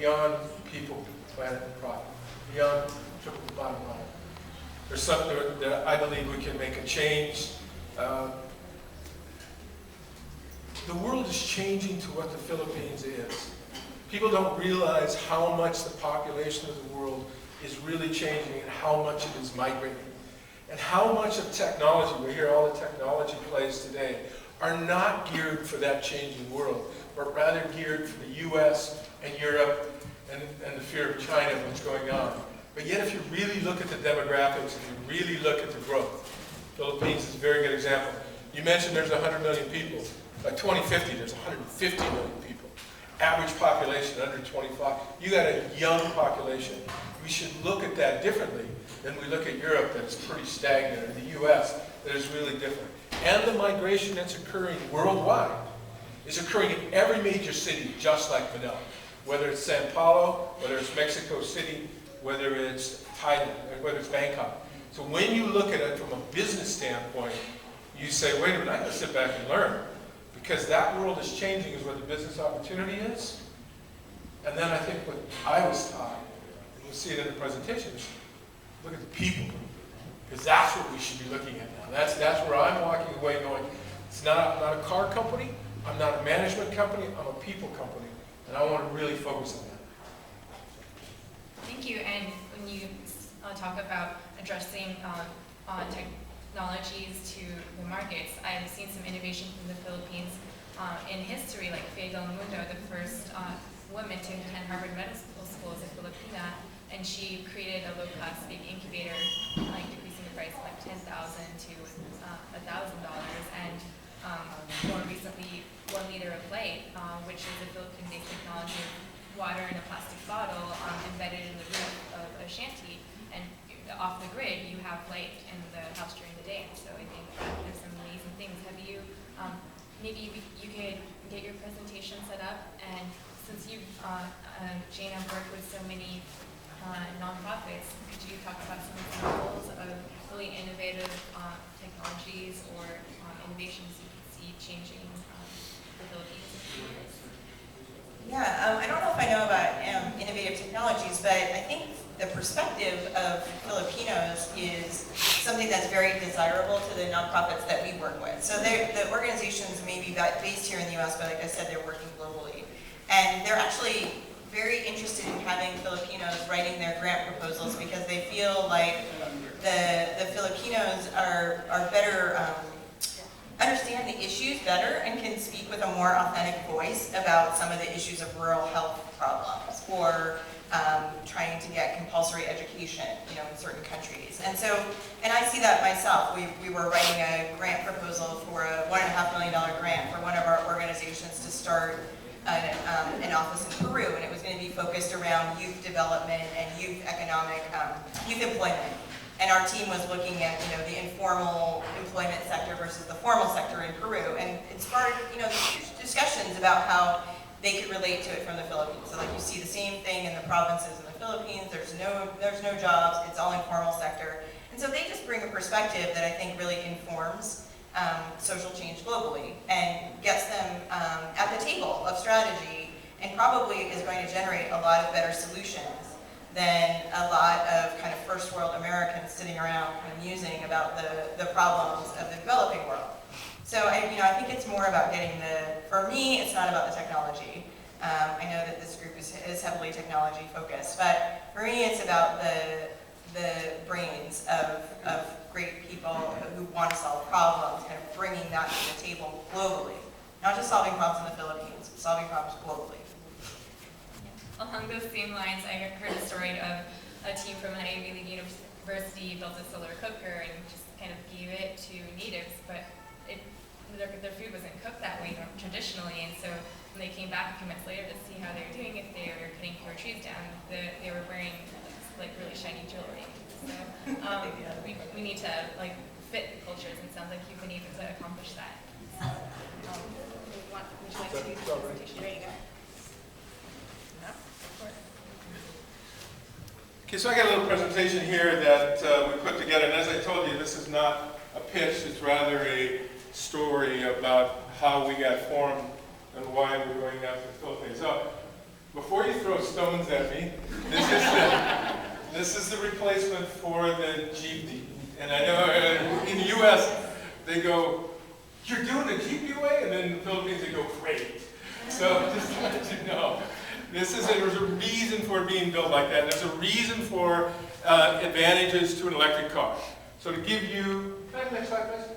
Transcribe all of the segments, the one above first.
beyond people, planet, and profit, beyond triple the bottom line. There's something that I believe we can make a change. The world is changing to what the Philippines is. People don't realize how much the population of the world is really changing and how much it is migrating. And how much of technology, we hear all the technology plays today, are not geared for that changing world, but rather geared for the US and Europe and the fear of China and what's going on. But yet if you really look at the demographics, if you really look at the growth, Philippines is a very good example. You mentioned there's 100 million people. By 2050, there's 150 million people. Average population under 25. You got a young population. We should look at that differently than we look at Europe that is pretty stagnant, or the US that is really different. And the migration that's occurring worldwide is occurring in every major city just like Manila. Whether it's Sao Paulo, whether it's Mexico City, whether it's Thailand, or whether it's Bangkok. So when you look at it from a business standpoint, you say, wait a minute, I gotta sit back and learn. Because that world is changing is where the business opportunity is. And then I think what I was taught, and you'll see it in the presentation, is look at the people. Because that's what we should be looking at now. That's where I'm walking away going, it's not a car company, I'm not a management company, I'm a people company. And I want to really focus on that. Thank you. And when you talk about addressing technologies to the markets, I've seen some innovation from the Philippines in history, like Faye Del Mundo, the first woman to attend Harvard Medical School as a Filipina, and she created a low-cost baby incubator, like decreasing the price from like $10,000 to $1,000, and more recently, 1 liter of light, which is a Philippine-based technology of water in a plastic bottle embedded in the roof of a shanty, and off the grid, you have light in the house during the day. So I think there's some amazing things. Have you, maybe you could get your presentation set up, and since you've, Jane, have worked with so many nonprofits, could you talk about some examples of really innovative technologies or innovations you can see changing the Philippines in a few years? Yeah, I don't know if I know about innovative technologies, but I think the perspective of Filipinos is something that's very desirable to the nonprofits that we work with. So the organizations may be based here in the US, but like I said, they're working globally. And they're actually very interested in having Filipinos writing their grant proposals because they feel like the Filipinos are better, understand the issues better and can speak with a more authentic voice about some of the issues of rural health problems or trying to get compulsory education, in certain countries. And I see that myself. We were writing a grant proposal for a $1.5 million grant for one of our organizations to start an office in Peru, and it was going to be focused around youth development and youth employment. And our team was looking at, the informal employment sector versus the formal sector in Peru, and it sparked, these discussions about how they could relate to it from the Philippines. So, like, you see the same thing in the provinces in the Philippines. There's no jobs. It's all informal sector, and so they just bring a perspective that I think really informs social change globally and gets them at the table of strategy, and probably is going to generate a lot of better solutions than a lot of kind of first world Americans sitting around kind of musing about the problems of the developing world. So I think it's more about for me, it's not about the technology. I know that this group is heavily technology focused, but for me it's about the brains of great people who want to solve problems, kind of bringing that to the table globally. Not just solving problems in the Philippines, but solving problems globally. Along those same lines, I heard a story of a team from an Ivy League university built a solar cooker and just kind of gave it to natives, but their food wasn't cooked that way traditionally, and so when they came back a few months later to see how they were doing, if they were cutting fewer trees down, they were wearing like really shiny jewelry. So we need to fit the cultures, and it sounds like you've been able to accomplish that. Would you like to do the presentation? Ready to go? Okay, so I got a little presentation here that we put together, and as I told you, this is not a pitch, it's rather a story about how we got formed and why we're going after the Philippines. So before you throw stones at me, this is the replacement for the jeepney. And I know in the U.S. they go, "You're doing a jeepney way?" And then in the Philippines they go, "Great." So just to let you know, there's a reason for it being built like that. And there's a reason for advantages to an electric car. So to give you, can I have the next slide, please?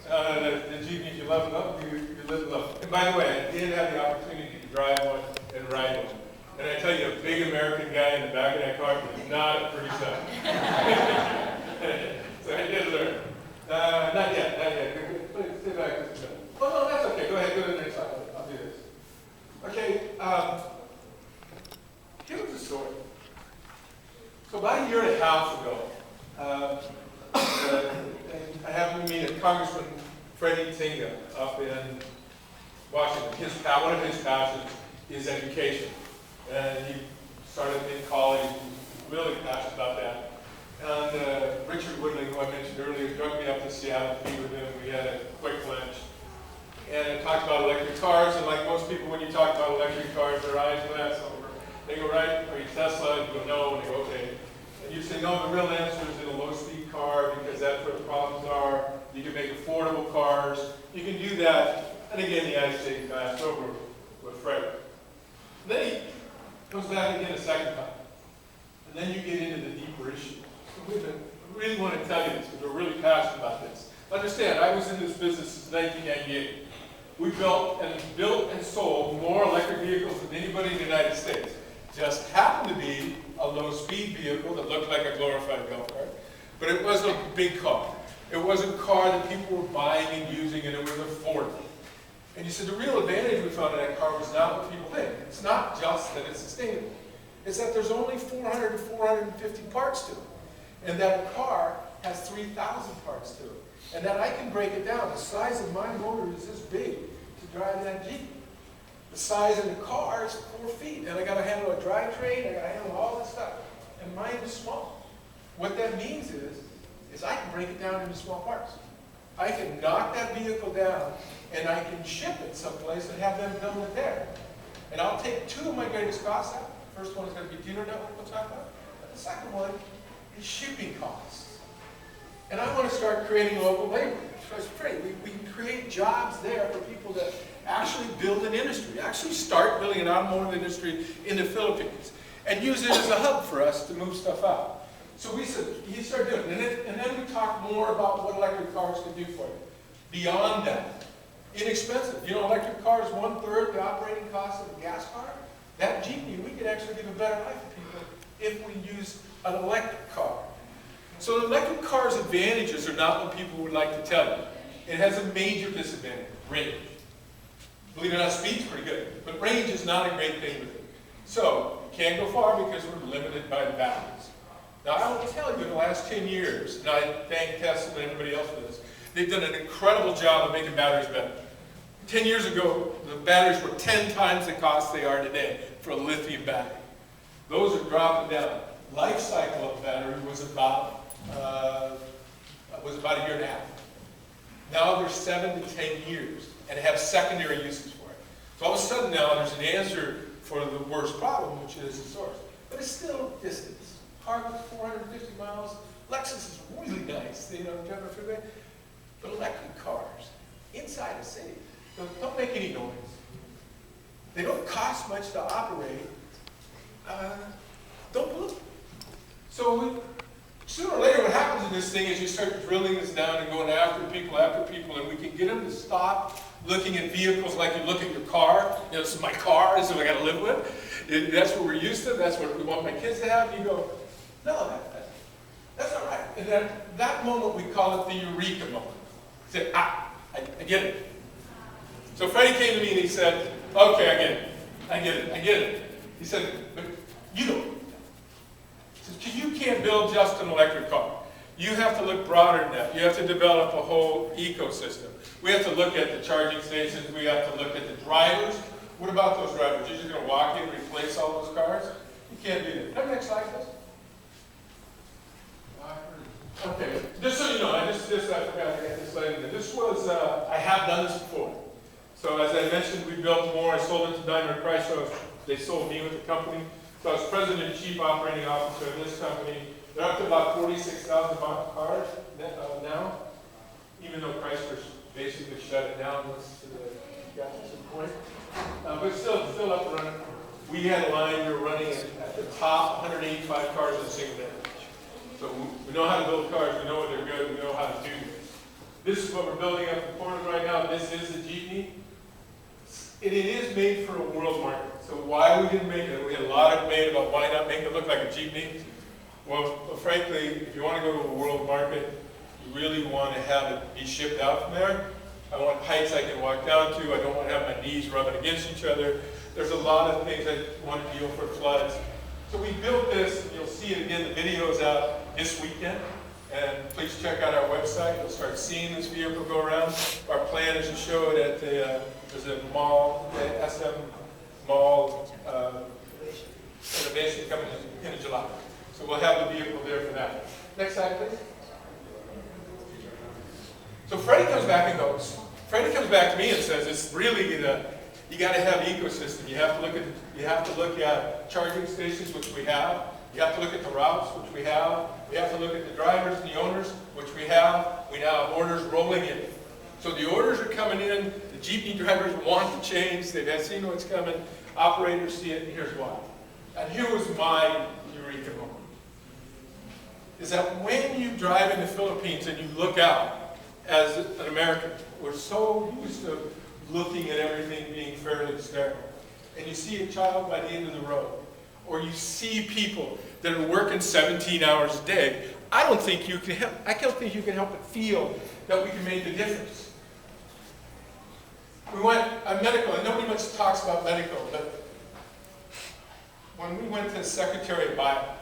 The jeepneys, you love them, you live them. And by the way, I did have the opportunity to drive one and ride one. And I tell you, a big American guy in the back of that car is not a pretty sight. So I did learn. Not yet. Please stay back just a minute. Oh, no, that's okay. Go ahead, go to the next slide. I'll do this. Okay, here's the story. So about a year and a half ago, I happened to meet a Congressman, Freddie Tinga, up in Washington. One of his passions is education. And he started in college, he was really passionate about that. And Richard Woodley, who I mentioned earlier, drug me up to Seattle to meet with him. We had a quick lunch. And talked about electric cars, and like most people, when you talk about electric cars, their eyes glass over. They go, "Right, are you Tesla?" You go, "No," and they go, "Okay." And you say, "No, the real answer is in a low-speed car, because that's where the problems are. You can make affordable cars. You can do that." And again, the United States glass over with Fred. Then he comes back again a second time. And then you get into the deeper issues. So I really want to tell you this, because we're really passionate about this. Understand, I was in this business since 1998. We built and sold more electric vehicles than anybody in the United States. Just happened to be a low-speed vehicle that looked like a glorified golf cart, but it was a big car. It was a car that people were buying and using, and it was affordable. And you said the real advantage we found in that car was not what people think. It's not just that it's sustainable. It's that there's only 400 to 450 parts to it, and that a car has 3,000 parts to it. And that I can break it down. The size of my motor is this big to drive that Jeep. The size of the car is 4 feet. And I got to handle a drivetrain, I got to handle all this stuff. And mine is small. What that means is I can break it down into small parts. I can knock that vehicle down and I can ship it someplace and have them build it there. And I'll take two of my greatest costs out. The first one is going to be dealer network, we'll talk about. And the second one is shipping costs. And I want to start creating local labor. So it's free. We can create jobs there for people that actually build an industry, actually start building an automotive industry in the Philippines, and use it as a hub for us to move stuff out. So we said, he started doing it. And then we talked more about what electric cars can do for you. Beyond that, inexpensive. You know, electric cars, 1/3 the operating cost of a gas car. That Jeepney, we could actually give a better life to people if we use an electric car. So the electric car's advantages are not what people would like to tell you. It has a major disadvantage, range. Believe it or not, speed's pretty good, but range is not a great thing with it. So, you can't go far because we're limited by the batteries. Now, I will tell you, in the last 10 years, and I thank Tesla and everybody else for this, they've done an incredible job of making batteries better. 10 years ago, the batteries were 10 times the cost they are today for a lithium battery. Those are dropping down. Life cycle of the battery was about a year and a half. Now they're 7 to 10 years and have secondary uses for it. So all of a sudden now there's an answer for the worst problem, which is the source. But it's still distance. Harvard, 450 miles. Lexus is really nice, you know, driving a freeway. But electric cars, inside a city, don't make any noise. They don't cost much to operate. Don't pollute. So sooner or later, what happens in this thing is you start drilling this down and going after people, and we can get them to stop looking at vehicles like you look at your car. You know, this is my car, this is what I got to live with. That's what we're used to, that's what we want my kids to have. And you go, no, that's not right. And then that moment, we call it the eureka moment. Say, I get it. So Freddie came to me and he said, okay, I get it. He said, but you don't. Because you can't build just an electric car. You have to look broader than that. You have to develop a whole ecosystem. We have to look at the charging stations. We have to look at the drivers. What about those drivers? You're just going to walk in and replace all those cars? You can't do that. Have next slide, please. Okay, just so you know, I forgot to get this slide in there. This was, I have done this before. So as I mentioned, we built more. I sold it to Daimler Chrysler. They sold me with the company. So I was president and chief operating officer of this company. They're up to about 46,000 cars now, even though Chrysler's basically shut it down once got to some point. But still up and running. We had a line, we were running at the top 185 cars in a single day. So we know how to build cars, we know what they're good, we know how to do this. This is what we're building up in Portland right now. This is the Jeepney. It is made for a world market. So why we didn't make it, we had a lot of debate about why not make it look like a Jeepney. Well, frankly, if you want to go to a world market, you really want to have it be shipped out from there. I want heights I can walk down to. I don't want to have my knees rubbing against each other. There's a lot of things I want to deal for floods. So we built this, and you'll see it again, the video is out this weekend. And please check out our website. You'll start seeing this vehicle go around. Our plan is to show it at there's a mall, the SM Mall innovation coming in July. So we'll have the vehicle there for that. Next slide, please. So Freddie comes back and goes. Freddie comes back to me and says, "It's really you got to have ecosystem. You have to look at charging stations, which we have. You have to look at the routes, which we have. We have to look at the drivers and the owners, which we have. We now have orders rolling in. So the orders are coming in. The Jeepney drivers want to change. They've seen what's coming. Operators see it, and here's why. And here was my eureka moment. Is that when you drive in the Philippines and you look out as an American, we're so used to looking at everything being fairly sterile. And you see a child by the end of the road, or you see people that are working 17 hours a day. I don't think you can help but feel that we can make a difference. We went medical, and nobody much talks about medical, but when we went to the Secretary of Bio,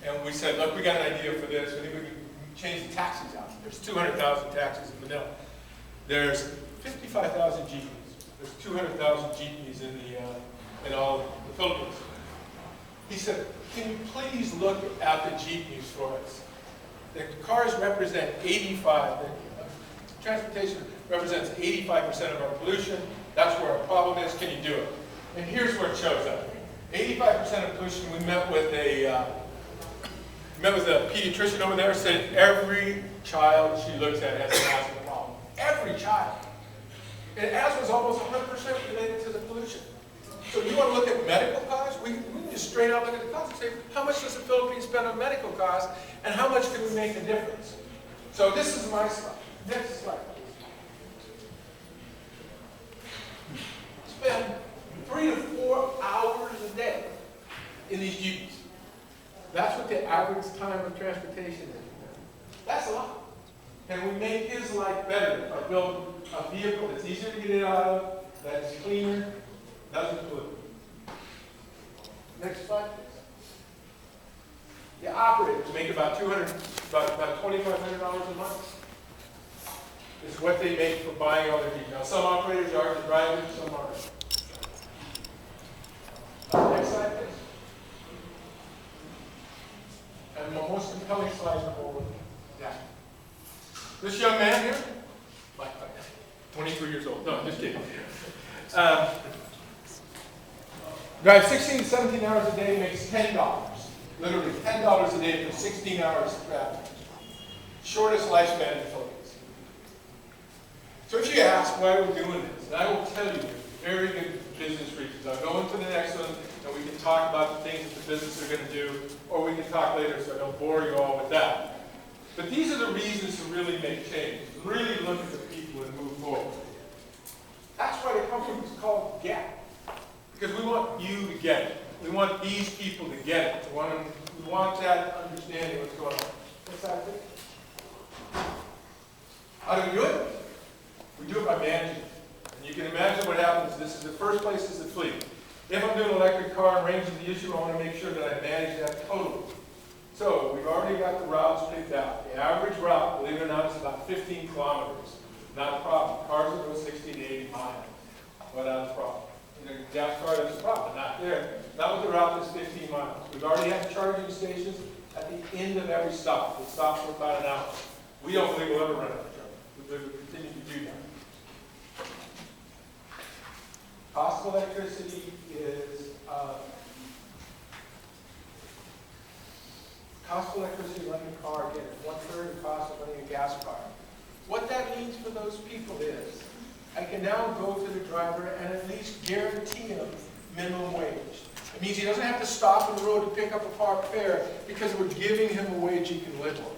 and we said, look, we got an idea for this. We think we can change the taxis out. There's 200,000 taxis in Manila. There's 55,000 jeepneys. There's 200,000 jeepneys in all the Philippines. He said, can you please look at the jeepneys for us? The cars represent 85, the transportation represents 85% of our pollution. That's where our problem is. Can you do it? And here's where it shows up. 85% of pollution, we met with a pediatrician over there, said every child she looks at has an asthma problem. Every child. And asthma is almost 100% related to the pollution. So you want to look at medical costs? We can just straight out look at the costs and say, how much does the Philippines spend on medical costs, and how much can we make a difference? So this is my slide. Next slide. Spend 3 to 4 hours a day in these jeeps. That's what the average time of transportation is. That's a lot. Can we make his life better or build a vehicle that's easier to get in and out of, that's cleaner, doesn't pollute? Next slide, please. The operators make about $2,500 a month. Is what they make for buying all their jeeps. Now, some operators are the drivers, some aren't. Next slide, please. And the most compelling slide of all, yeah. This young man here, like 23 years old. No, I'm just kidding. Drives 16 to 17 hours a day, makes $10. Literally $10 a day for 16 hours of travel. Shortest lifespan in the Philippines. So if you ask why we're doing this, and I will tell you very good business reasons. I'll go into the next one, and we can talk about the things that the business are going to do, or we can talk later so I don't bore you all with that. But these are the reasons to really make change, really look at the people and move forward. That's why the company is called GET, because we want you to get it. We want these people to get it. We want that understanding of what's going on. Next slide, please. How do we do it? We do it by managing it. And you can imagine what happens. This is the first place is the fleet. If I'm doing an electric car and range is the issue, I want to make sure that I manage that totally. So we've already got the routes picked out. The average route, believe it or not, is about 15 kilometers. Not a problem. Cars will go 60 to 80 miles. Without a problem. In a gas car, that's a problem. Not there. Not with the route that's 15 miles. We've already had charging stations at the end of every stop. It stops for about an hour. We don't believe we'll ever run out of charge. We'll continue to do that. Cost of electricity is, cost of electricity running a car, again, is 1/3 the cost of running a gas car. What that means for those people is, I can now go to the driver and at least guarantee him minimum wage. It means he doesn't have to stop on the road to pick up a park fare because we're giving him a wage he can live on.